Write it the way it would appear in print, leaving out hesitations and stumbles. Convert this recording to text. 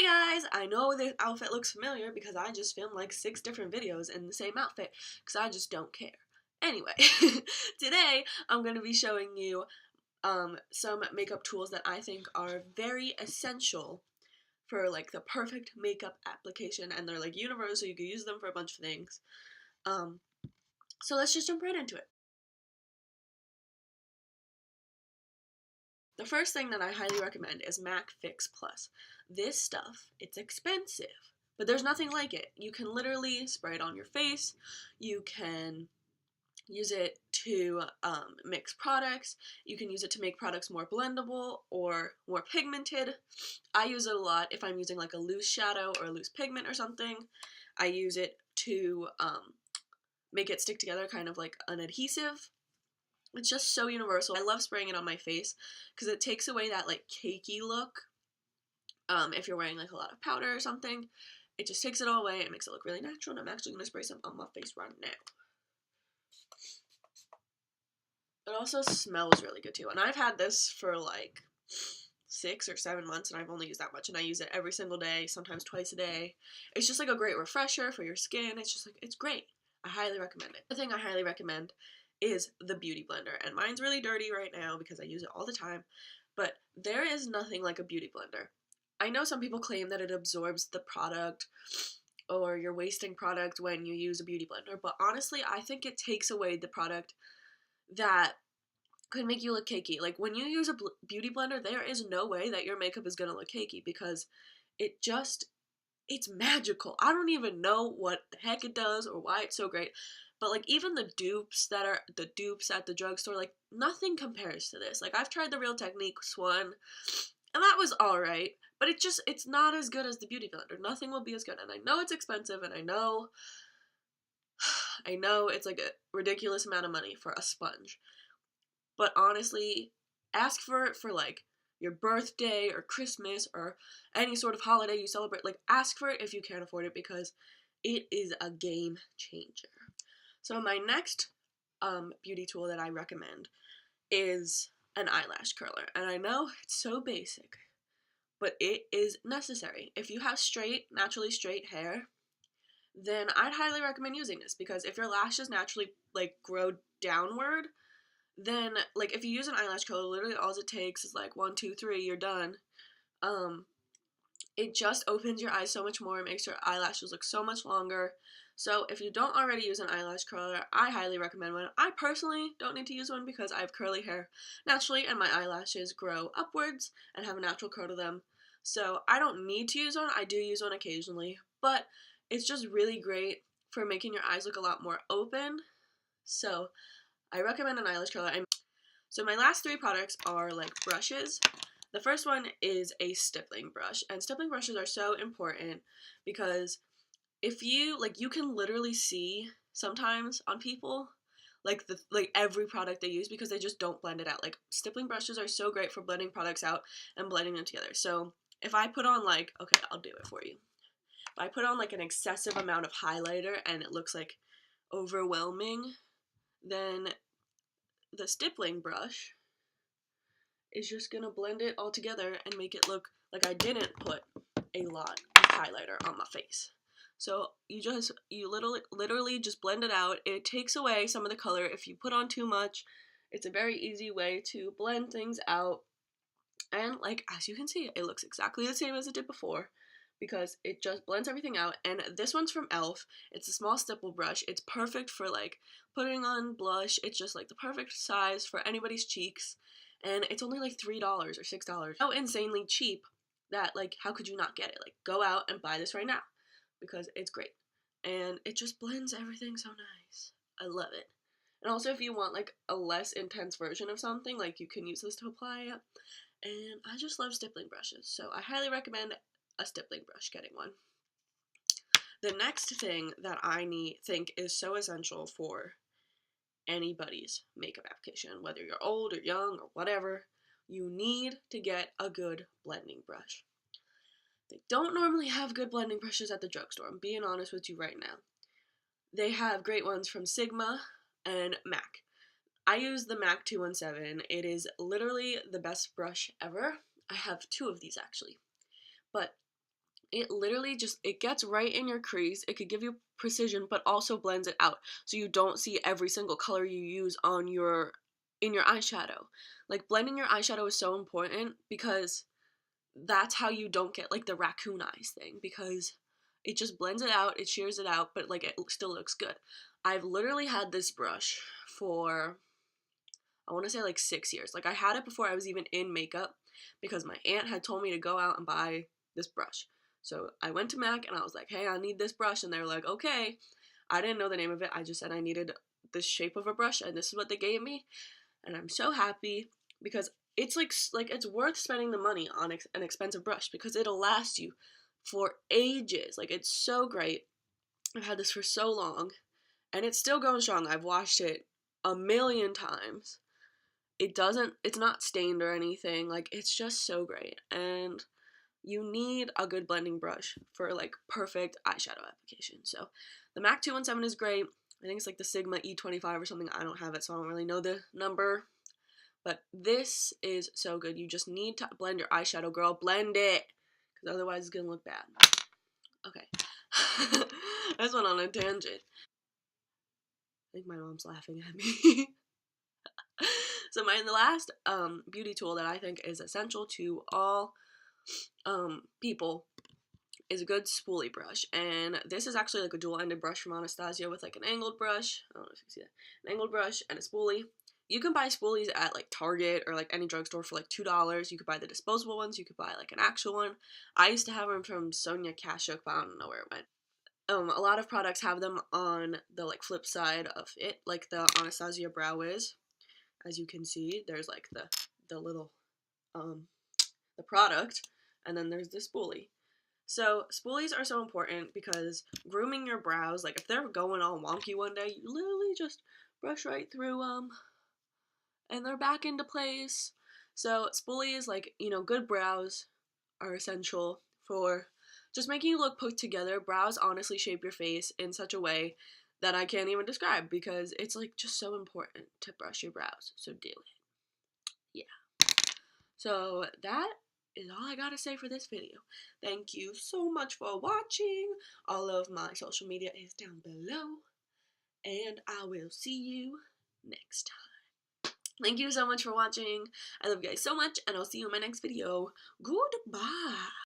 Hey guys, I know this outfit looks familiar because I just filmed like 6 different videos in the same outfit because I just don't care. Anyway, today I'm going to be showing you some makeup tools that I think are very essential for like the perfect makeup application, and they're like universal, you can use them for a bunch of things. So let's just jump right into it. The first thing that I highly recommend is MAC Fix Plus. This stuff, it's expensive, but there's nothing like it. You can literally spray it on your face, you can use it to mix products, you can use it to make products more blendable or more pigmented. I use it a lot if I'm using like a loose shadow or a loose pigment or something. I use it to make it stick together, kind of like an adhesive. It's just so universal. I love spraying it on my face because it takes away that like cakey look. If you're wearing like a lot of powder or something, it just takes it all away and makes it look really natural. And I'm actually going to spray some on my face right now. It also smells really good too. And I've had this for like 6 or 7 months, and I've only used that much. And I use it every single day, sometimes twice a day. It's just like a great refresher for your skin. It's just like, it's great. I highly recommend it. The thing I highly recommend is the Beauty Blender, and mine's really dirty right now because I use it all the time, but there is nothing like a beauty blender. I know some people claim that it absorbs the product or you're wasting product when you use a beauty blender, but honestly I think it takes away the product that could make you look cakey. Like when you use a beauty blender, there is no way that your makeup is gonna look cakey because it's magical. I don't even know what the heck it does or why it's so great. But like even the dupes at the drugstore, like nothing compares to this. Like I've tried the Real Techniques one, and that was alright, but it's not as good as the Beauty Blender. Nothing will be as good. And I know it's expensive, and I know it's like a ridiculous amount of money for a sponge. But honestly, ask for it for like your birthday or Christmas or any sort of holiday you celebrate. Like ask for it if you can't afford it because it is a game changer. So my next beauty tool that I recommend is an eyelash curler. And I know it's so basic, but it is necessary. If you have naturally straight hair, then I'd highly recommend using this because if your lashes naturally like grow downward, then like if you use an eyelash curler, literally all it takes is like 1, 2, 3, you're done. It just opens your eyes so much more, it makes your eyelashes look so much longer. So if you don't already use an eyelash curler, I highly recommend one. I personally don't need to use one because I have curly hair naturally and my eyelashes grow upwards and have a natural curl to them. So I don't need to use one. I do use one occasionally, but it's just really great for making your eyes look a lot more open. So I recommend an eyelash curler. So my last 3 products are like brushes. The first one is a stippling brush, and stippling brushes are so important because if you can literally see sometimes on people like every product they use because they just don't blend it out. Like stippling brushes are so great for blending products out and blending them together. So if I put on like, okay, I'll do it for you. If I put on like an excessive amount of highlighter and it looks like overwhelming, then the stippling brush is just gonna blend it all together and make it look like I didn't put a lot of highlighter on my face. So you literally just blend it out. It takes away some of the color if you put on too much. It's a very easy way to blend things out. And like as you can see, it looks exactly the same as it did before because it just blends everything out. And this one's from e.l.f. It's a small stipple brush. It's perfect for like putting on blush. It's just like the perfect size for anybody's cheeks. And it's only like $3 or $6. So insanely cheap that like how could you not get it? Like go out and buy this right now because it's great. And it just blends everything so nice. I love it. And also if you want like a less intense version of something, like you can use this to apply it. And I just love stippling brushes, so I highly recommend a stippling brush, getting one. The next thing that I think is so essential for anybody's makeup application, whether you're old or young or whatever, you need to get a good blending brush. They don't normally have good blending brushes at the drugstore, I'm being honest with you right now. They have great ones from Sigma and MAC. I use the MAC 217. It is literally the best brush ever. I have 2 of these actually. But it literally just, it gets right in your crease. It could give you precision, but also blends it out, so you don't see every single color you use on in your eyeshadow. Like, blending your eyeshadow is so important, because that's how you don't get like the raccoon eyes thing, because it just blends it out, it shears it out, but like it still looks good. I've literally had this brush for, I want to say like 6 years. Like, I had it before I was even in makeup, because my aunt had told me to go out and buy this brush. So I went to MAC and I was like, hey, I need this brush, and they were like, okay. I didn't know the name of it, I just said I needed this shape of a brush, and this is what they gave me, and I'm so happy, because it's like it's worth spending the money on an expensive brush, because it'll last you for ages. Like, it's so great. I've had this for so long, and it's still going strong. I've washed it a million times. It's not stained or anything. Like, it's just so great. And you need a good blending brush for like perfect eyeshadow application. So the MAC 217 is great. I think it's like the Sigma E25 or something. I don't have it, so I don't really know the number. But this is so good. You just need to blend your eyeshadow, girl. Blend it, because otherwise it's going to look bad. Okay. I just went on a tangent. I think my mom's laughing at me. So the last beauty tool that I think is essential to all people is a good spoolie brush. And this is actually like a dual-ended brush from Anastasia with like an angled brush. I don't know if you can see that. An angled brush and a spoolie. You can buy spoolies at like Target or like any drugstore for like $2. You could buy the disposable ones. You could buy like an actual one. I used to have them from Sonia Kashuk, but I don't know where it went. A lot of products have them on the like flip side of it, like the Anastasia Brow Wiz. As you can see, there's like the little the product, and then there's the spoolie. So spoolies are so important, because grooming your brows, like if they're going all wonky one day, you literally just brush right through them and they're back into place. So spoolies, like, you know, good brows are essential for just making you look put together. Brows honestly shape your face in such a way that I can't even describe, because it's like just so important to brush your brows. So do it. Yeah. So that is all I gotta say for this video. Thank you so much for watching. All of my social media is down below, and I will see you next time. Thank you so much for watching. I love you guys so much, and I'll see you in my next video. Goodbye.